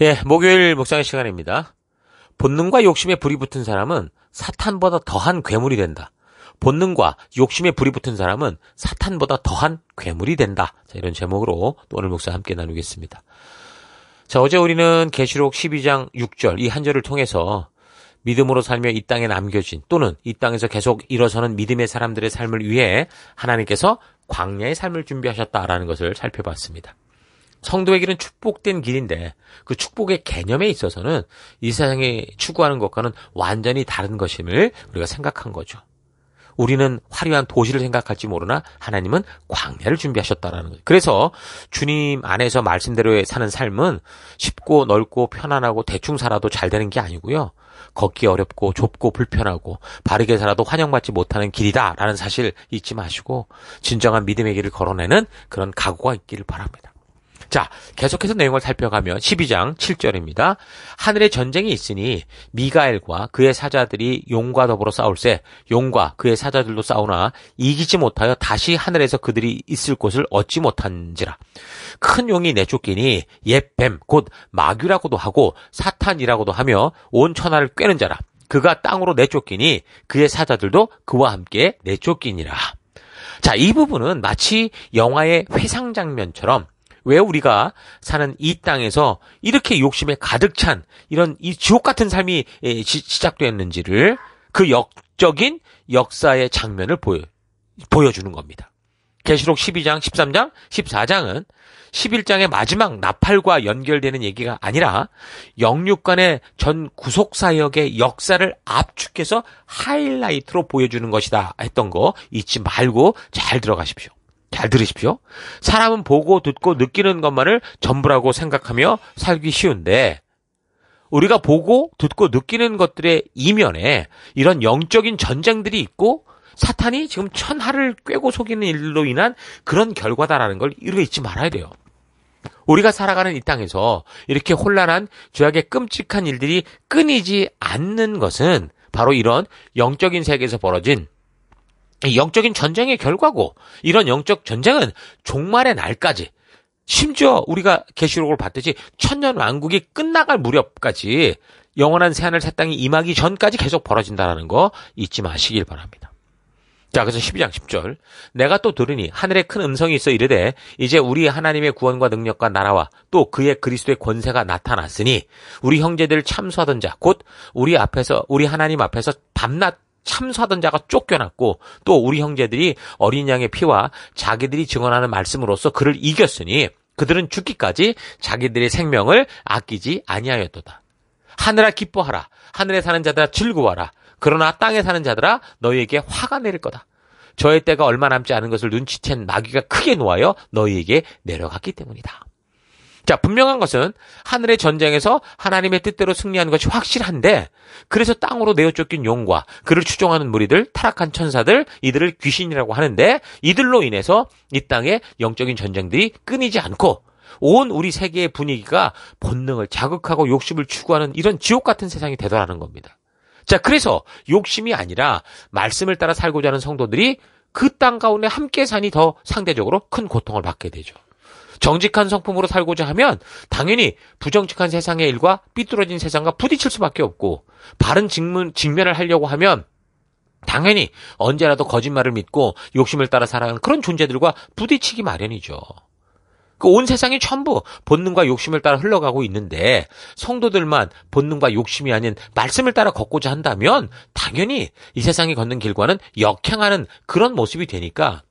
예, 목요일 묵상의 시간입니다. 본능과 욕심에 불이 붙은 사람은 사탄보다 더한 괴물이 된다. 본능과 욕심에 불이 붙은 사람은 사탄보다 더한 괴물이 된다. 자, 이런 제목으로 또 오늘 묵상 함께 나누겠습니다. 자, 어제 우리는 계시록 12장 6절 이 한 절을 통해서 믿음으로 살며 이 땅에 남겨진 또는 이 땅에서 계속 일어서는 믿음의 사람들의 삶을 위해 하나님께서 광야의 삶을 준비하셨다라는 것을 살펴봤습니다. 성도의 길은 축복된 길인데 그 축복의 개념에 있어서는 이 세상에 추구하는 것과는 완전히 다른 것임을 우리가 생각한 거죠. 우리는 화려한 도시를 생각할지 모르나 하나님은 광야를 준비하셨다라는 거죠. 그래서 주님 안에서 말씀대로 사는 삶은 쉽고 넓고 편안하고 대충 살아도 잘 되는 게 아니고요. 걷기 어렵고 좁고 불편하고 바르게 살아도 환영받지 못하는 길이다라는 사실 잊지 마시고 진정한 믿음의 길을 걸어내는 그런 각오가 있기를 바랍니다. 자, 계속해서 내용을 살펴가면 12장 7절입니다. 하늘에 전쟁이 있으니 미가엘과 그의 사자들이 용과 더불어 싸울세 용과 그의 사자들도 싸우나 이기지 못하여 다시 하늘에서 그들이 있을 곳을 얻지 못한지라. 큰 용이 내쫓기니 옛 뱀 곧 마귀라고도 하고 사탄이라고도 하며 온 천하를 꿰는 자라. 그가 땅으로 내쫓기니 그의 사자들도 그와 함께 내쫓기니라. 자, 이 부분은 마치 영화의 회상 장면처럼 왜 우리가 사는 이 땅에서 이렇게 욕심에 가득 찬 이런 이 지옥 같은 삶이 시작되었는지를 그 역적인 역사의 장면을 보여주는 겁니다. 계시록 12장, 13장, 14장은 11장의 마지막 나팔과 연결되는 얘기가 아니라 영육간의 전 구속사역의 역사를 압축해서 하이라이트로 보여주는 것이다 했던 거 잊지 말고 잘 들어가십시오. 잘 들으십시오. 사람은 보고 듣고 느끼는 것만을 전부라고 생각하며 살기 쉬운데 우리가 보고 듣고 느끼는 것들의 이면에 이런 영적인 전쟁들이 있고 사탄이 지금 천하를 꿰고 속이는 일로 인한 그런 결과다라는 걸 우리가 잊지 말아야 돼요. 우리가 살아가는 이 땅에서 이렇게 혼란한 죄악의 끔찍한 일들이 끊이지 않는 것은 바로 이런 영적인 세계에서 벌어진 영적인 전쟁의 결과고 이런 영적 전쟁은 종말의 날까지 심지어 우리가 계시록을 봤듯이 천년 왕국이 끝나갈 무렵까지 영원한 새하늘 새 땅이 임하기 전까지 계속 벌어진다는 거 잊지 마시길 바랍니다. 자, 그래서 12장 10절 내가 또 들으니 하늘에 큰 음성이 있어 이르되 이제 우리 하나님의 구원과 능력과 나라와 또 그의 그리스도의 권세가 나타났으니 우리 형제들 참수하던 자 곧 우리 하나님 앞에서 밤낮 참수하던 자가 쫓겨났고 또 우리 형제들이 어린 양의 피와 자기들이 증언하는 말씀으로써 그를 이겼으니 그들은 죽기까지 자기들의 생명을 아끼지 아니하였도다. 하늘아 기뻐하라. 하늘에 사는 자들아 즐거워하라. 그러나 땅에 사는 자들아 너희에게 화가 내릴 거다. 저의 때가 얼마 남지 않은 것을 눈치챈 마귀가 크게 놓아여 너희에게 내려갔기 때문이다. 자, 분명한 것은 하늘의 전쟁에서 하나님의 뜻대로 승리하는 것이 확실한데 그래서 땅으로 내어쫓긴 용과 그를 추종하는 무리들, 타락한 천사들, 이들을 귀신이라고 하는데 이들로 인해서 이 땅의 영적인 전쟁들이 끊이지 않고 온 우리 세계의 분위기가 본능을 자극하고 욕심을 추구하는 이런 지옥 같은 세상이 되더라는 겁니다. 자, 그래서 욕심이 아니라 말씀을 따라 살고자 하는 성도들이 그 땅 가운데 함께 사니 더 상대적으로 큰 고통을 받게 되죠. 정직한 성품으로 살고자 하면 당연히 부정직한 세상의 일과 삐뚤어진 세상과 부딪힐 수밖에 없고 바른 직면을 하려고 하면 당연히 언제라도 거짓말을 믿고 욕심을 따라 살아가는 그런 존재들과 부딪히기 마련이죠. 그 온 세상이 전부 본능과 욕심을 따라 흘러가고 있는데 성도들만 본능과 욕심이 아닌 말씀을 따라 걷고자 한다면 당연히 이 세상이 걷는 길과는 역행하는 그런 모습이 되니까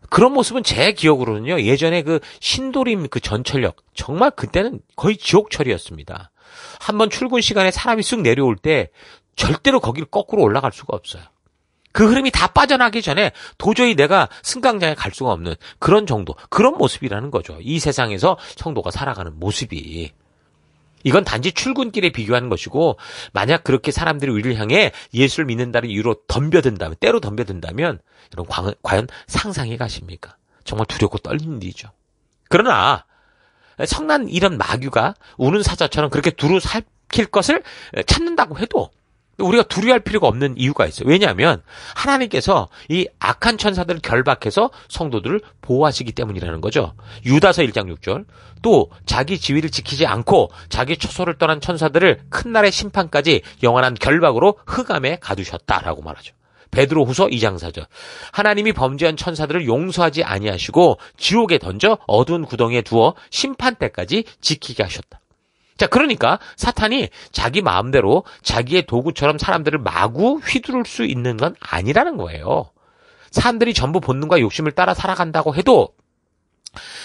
그런 모습은 제 기억으로는요, 예전에 그 신도림 그 전철역, 정말 그때는 거의 지옥철이었습니다. 한번 출근 시간에 사람이 쑥 내려올 때 절대로 거기를 거꾸로 올라갈 수가 없어요. 그 흐름이 다 빠져나기 전에 도저히 내가 승강장에 갈 수가 없는 그런 정도, 그런 모습이라는 거죠. 이 세상에서 성도가 살아가는 모습이. 이건 단지 출근길에 비교하는 것이고 만약 그렇게 사람들이 우리를 향해 예수를 믿는다는 이유로 덤벼든다면 때로 덤벼든다면 여러분 과연 상상해 가십니까? 정말 두렵고 떨리는 일이죠. 그러나 성난 이런 마귀가 우는 사자처럼 그렇게 두루 살킬 것을 찾는다고 해도 우리가 두려워할 필요가 없는 이유가 있어요. 왜냐하면 하나님께서 이 악한 천사들을 결박해서 성도들을 보호하시기 때문이라는 거죠. 유다서 1장 6절. 또 자기 지위를 지키지 않고 자기 처소를 떠난 천사들을 큰 날의 심판까지 영원한 결박으로 흑암에 가두셨다라고 말하죠. 베드로후서 2장 4절. 하나님이 범죄한 천사들을 용서하지 아니하시고 지옥에 던져 어두운 구덩이에 두어 심판 때까지 지키게 하셨다. 자, 그러니까 사탄이 자기 마음대로 자기의 도구처럼 사람들을 마구 휘두를 수 있는 건 아니라는 거예요. 사람들이 전부 본능과 욕심을 따라 살아간다고 해도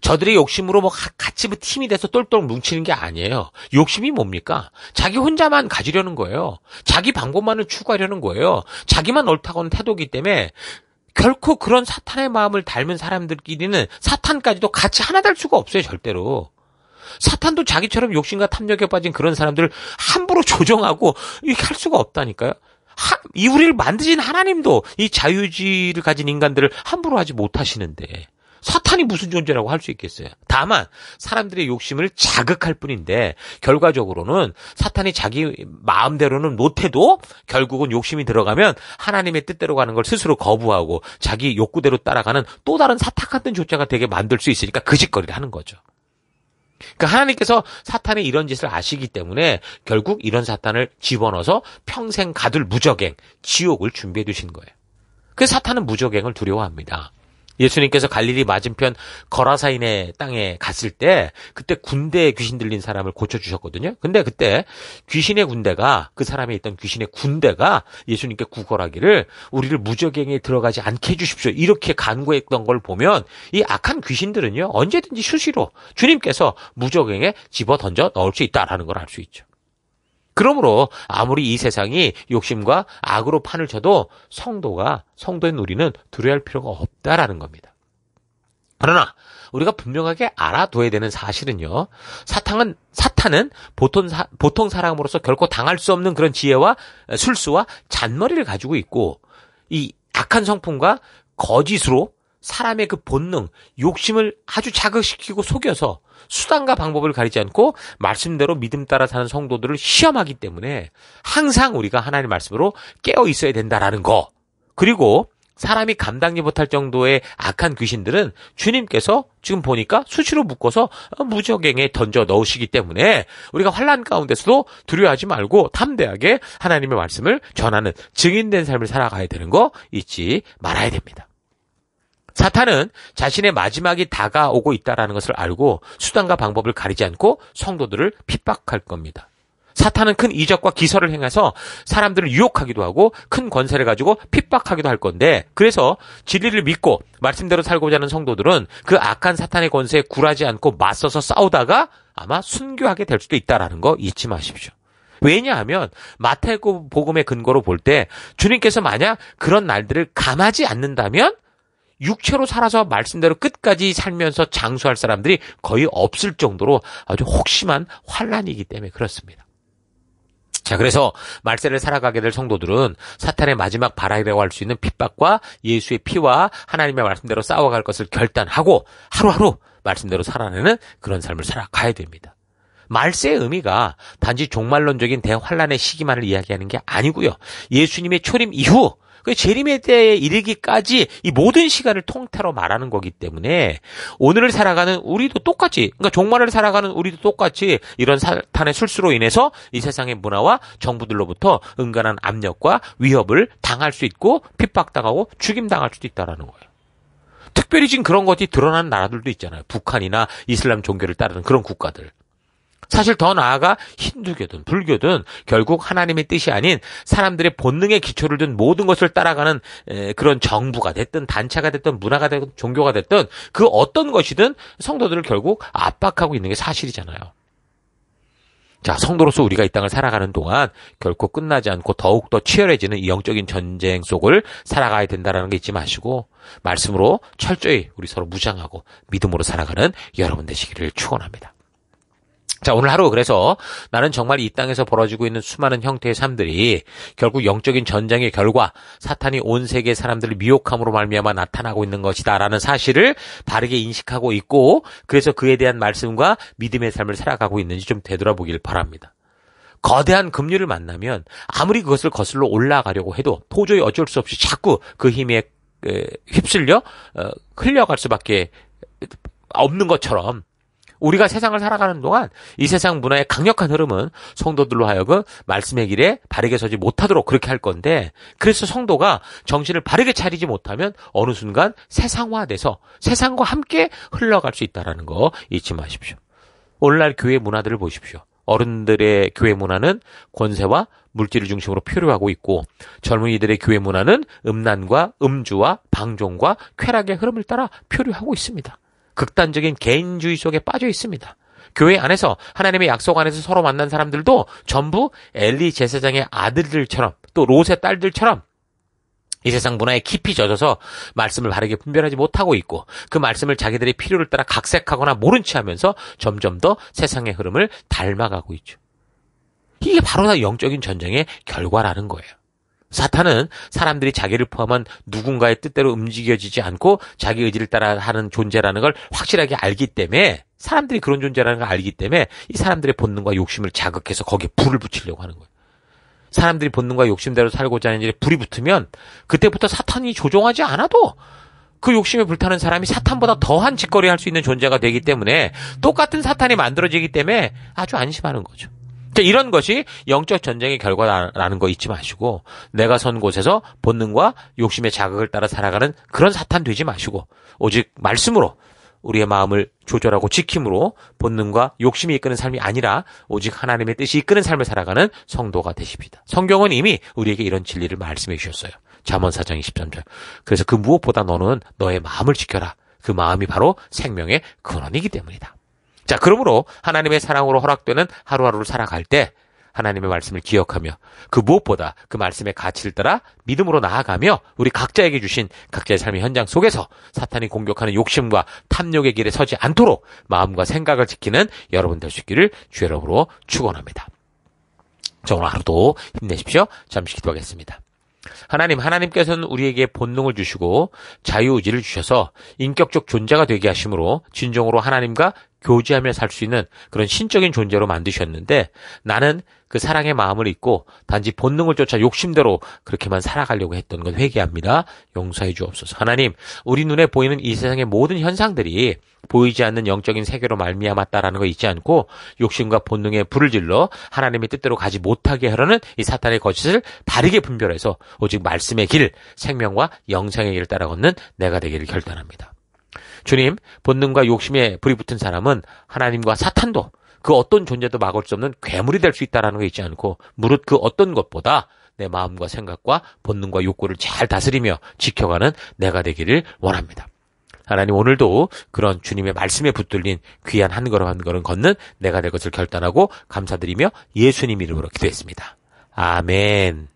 저들의 욕심으로 같이 팀이 돼서 똘똘 뭉치는 게 아니에요. 욕심이 뭡니까? 자기 혼자만 가지려는 거예요. 자기 방법만을 추구하려는 거예요. 자기만 옳다고 하는 태도이기 때문에 결코 그런 사탄의 마음을 닮은 사람들끼리는 사탄까지도 같이 하나 될 수가 없어요, 절대로. 사탄도 자기처럼 욕심과 탐욕에 빠진 그런 사람들을 함부로 조정하고 이렇게 할 수가 없다니까요. 이 우리를 만드신 하나님도 이 자유의지를 가진 인간들을 함부로 하지 못하시는데 사탄이 무슨 존재라고 할 수 있겠어요. 다만 사람들의 욕심을 자극할 뿐인데 결과적으로는 사탄이 자기 마음대로는 못해도 결국은 욕심이 들어가면 하나님의 뜻대로 가는 걸 스스로 거부하고 자기 욕구대로 따라가는 또 다른 사탄 같은 존재가 되게 만들 수 있으니까 그 짓거리를 하는 거죠. 그러니까 하나님께서 사탄의 이런 짓을 아시기 때문에 결국 이런 사탄을 집어넣어서 평생 가둘 무적행, 지옥을 준비해 두신 거예요. 그래서 사탄은 무적행을 두려워합니다. 예수님께서 갈릴리 맞은편 거라사인의 땅에 갔을 때 그때 군대에 귀신 들린 사람을 고쳐주셨거든요. 근데 그때 귀신의 군대가 그 사람에 있던 귀신의 군대가 예수님께 구걸하기를 우리를 무적행에 들어가지 않게 해주십시오. 이렇게 간구했던 걸 보면 이 악한 귀신들은요 언제든지 수시로 주님께서 무적행에 집어 던져 넣을 수 있다라는 걸 알 수 있죠. 그러므로 아무리 이 세상이 욕심과 악으로 판을 쳐도 성도인 우리는 두려워할 필요가 없다라는 겁니다. 그러나 우리가 분명하게 알아둬야 되는 사실은요. 사탄은 보통 사람으로서 결코 당할 수 없는 그런 지혜와 술수와 잔머리를 가지고 있고 이 악한 성품과 거짓으로 사람의 그 본능, 욕심을 아주 자극시키고 속여서 수단과 방법을 가리지 않고 말씀대로 믿음 따라 사는 성도들을 시험하기 때문에 항상 우리가 하나님의 말씀으로 깨어 있어야 된다라는 거. 그리고 사람이 감당지 못할 정도의 악한 귀신들은 주님께서 지금 보니까 수시로 묶어서 무적행에 던져 넣으시기 때문에 우리가 환난 가운데서도 두려워하지 말고 담대하게 하나님의 말씀을 전하는 증인된 삶을 살아가야 되는 거 잊지 말아야 됩니다. 사탄은 자신의 마지막이 다가오고 있다는 것을 알고 수단과 방법을 가리지 않고 성도들을 핍박할 겁니다. 사탄은 큰 이적과 기설을 행해서 사람들을 유혹하기도 하고 큰 권세를 가지고 핍박하기도 할 건데 그래서 진리를 믿고 말씀대로 살고자 하는 성도들은 그 악한 사탄의 권세에 굴하지 않고 맞서서 싸우다가 아마 순교하게 될 수도 있다는 거 잊지 마십시오. 왜냐하면 마태복음의 근거로 볼 때 주님께서 만약 그런 날들을 감하지 않는다면 육체로 살아서 말씀대로 끝까지 살면서 장수할 사람들이 거의 없을 정도로 아주 혹심한 환난이기 때문에 그렇습니다. 자, 그래서 말세를 살아가게 될 성도들은 사탄의 마지막 바라이라고 할 수 있는 핍박과 예수의 피와 하나님의 말씀대로 싸워갈 것을 결단하고 하루하루 말씀대로 살아내는 그런 삶을 살아가야 됩니다. 말세의 의미가 단지 종말론적인 대환란의 시기만을 이야기하는 게 아니고요. 예수님의 초림 이후 그 재림의 때에 이르기까지 이 모든 시간을 통틀어 말하는 거기 때문에 오늘을 살아가는 우리도 똑같이 그러니까 종말을 살아가는 우리도 똑같이 이런 사탄의 술수로 인해서 이 세상의 문화와 정부들로부터 은간한 압력과 위협을 당할 수 있고 핍박당하고 죽임당할 수도 있다는 거예요. 특별히 지금 그런 것이 드러난 나라들도 있잖아요. 북한이나 이슬람 종교를 따르는 그런 국가들. 사실 더 나아가 힌두교든 불교든 결국 하나님의 뜻이 아닌 사람들의 본능의 기초를 둔 모든 것을 따라가는 그런 정부가 됐든 단체가 됐든 문화가 됐든 종교가 됐든 그 어떤 것이든 성도들을 결국 압박하고 있는 게 사실이잖아요. 자, 성도로서 우리가 이 땅을 살아가는 동안 결코 끝나지 않고 더욱더 치열해지는 이 영적인 전쟁 속을 살아가야 된다는 게 잊지 마시고 말씀으로 철저히 우리 서로 무장하고 믿음으로 살아가는 여러분 되시기를 축원합니다. 자, 오늘 하루 그래서 나는 정말 이 땅에서 벌어지고 있는 수많은 형태의 삶들이 결국 영적인 전쟁의 결과 사탄이 온 세계 사람들을 미혹함으로 말미암아 나타나고 있는 것이다라는 사실을 바르게 인식하고 있고 그래서 그에 대한 말씀과 믿음의 삶을 살아가고 있는지 좀 되돌아보길 바랍니다. 거대한 급류를 만나면 아무리 그것을 거슬러 올라가려고 해도 도저히 어쩔 수 없이 자꾸 그 힘에 휩쓸려 흘려갈 수밖에 없는 것처럼 우리가 세상을 살아가는 동안 이 세상 문화의 강력한 흐름은 성도들로 하여금 말씀의 길에 바르게 서지 못하도록 그렇게 할 건데, 그래서 성도가 정신을 바르게 차리지 못하면 어느 순간 세상화돼서 세상과 함께 흘러갈 수 있다는 거 잊지 마십시오. 오늘날 교회 문화들을 보십시오. 어른들의 교회 문화는 권세와 물질을 중심으로 표류하고 있고, 젊은이들의 교회 문화는 음란과 음주와 방종과 쾌락의 흐름을 따라 표류하고 있습니다. 극단적인 개인주의 속에 빠져 있습니다. 교회 안에서 하나님의 약속 안에서 서로 만난 사람들도 전부 엘리 제사장의 아들들처럼 또 롯의 딸들처럼 이 세상 문화에 깊이 젖어서 말씀을 바르게 분별하지 못하고 있고, 그 말씀을 자기들의 필요를 따라 각색하거나 모른 채 하면서 점점 더 세상의 흐름을 닮아가고 있죠. 이게 바로 다 영적인 전쟁의 결과라는 거예요. 사탄은 사람들이 자기를 포함한 누군가의 뜻대로 움직여지지 않고 자기 의지를 따라 하는 존재라는 걸 확실하게 알기 때문에, 사람들이 그런 존재라는 걸 알기 때문에 이 사람들의 본능과 욕심을 자극해서 거기에 불을 붙이려고 하는 거예요. 사람들이 본능과 욕심대로 살고자 하는 일에 불이 붙으면 그때부터 사탄이 조종하지 않아도 그 욕심에 불타는 사람이 사탄보다 더한 짓거리 할 수 있는 존재가 되기 때문에, 똑같은 사탄이 만들어지기 때문에 아주 안심하는 거죠. 이런 것이 영적 전쟁의 결과라는 거 잊지 마시고, 내가 선 곳에서 본능과 욕심의 자극을 따라 살아가는 그런 사탄 되지 마시고, 오직 말씀으로 우리의 마음을 조절하고 지킴으로 본능과 욕심이 이끄는 삶이 아니라 오직 하나님의 뜻이 이끄는 삶을 살아가는 성도가 되십니다. 성경은 이미 우리에게 이런 진리를 말씀해 주셨어요. 잠언 4장 23절. 그래서 그 무엇보다 너는 너의 마음을 지켜라. 그 마음이 바로 생명의 근원이기 때문이다. 자, 그러므로 하나님의 사랑으로 허락되는 하루하루를 살아갈 때 하나님의 말씀을 기억하며 그 무엇보다 그 말씀의 가치를 따라 믿음으로 나아가며 우리 각자에게 주신 각자의 삶의 현장 속에서 사탄이 공격하는 욕심과 탐욕의 길에 서지 않도록 마음과 생각을 지키는 여러분 될 수 있기를 주 여러분으로 축원합니다. 자, 오늘 하루도 힘내십시오. 잠시 기도하겠습니다. 하나님께서는 우리에게 본능을 주시고 자유의지를 주셔서 인격적 존재가 되게 하심으로 진정으로 하나님과 교제하며 살 수 있는 그런 신적인 존재로 만드셨는데, 나는 그 사랑의 마음을 잊고 단지 본능을 쫓아 욕심대로 그렇게만 살아가려고 했던 건 회개합니다. 용서해 주옵소서. 하나님, 우리 눈에 보이는 이 세상의 모든 현상들이 보이지 않는 영적인 세계로 말미암았다라는 거 잊지 않고 욕심과 본능에 불을 질러 하나님의 뜻대로 가지 못하게 하려는 이 사탄의 거짓을 바르게 분별해서 오직 말씀의 길, 생명과 영생의 길을 따라 걷는 내가 되기를 결단합니다. 주님, 본능과 욕심에 불이 붙은 사람은 하나님과 사탄도 그 어떤 존재도 막을 수 없는 괴물이 될 수 있다는 거 잊지 않고, 무릇 그 어떤 것보다 내 마음과 생각과 본능과 욕구를 잘 다스리며 지켜가는 내가 되기를 원합니다. 하나님, 오늘도 그런 주님의 말씀에 붙들린 귀한 한 걸음 한 걸음 걷는 내가 될 것을 결단하고 감사드리며 예수님 이름으로 기도했습니다. 아멘.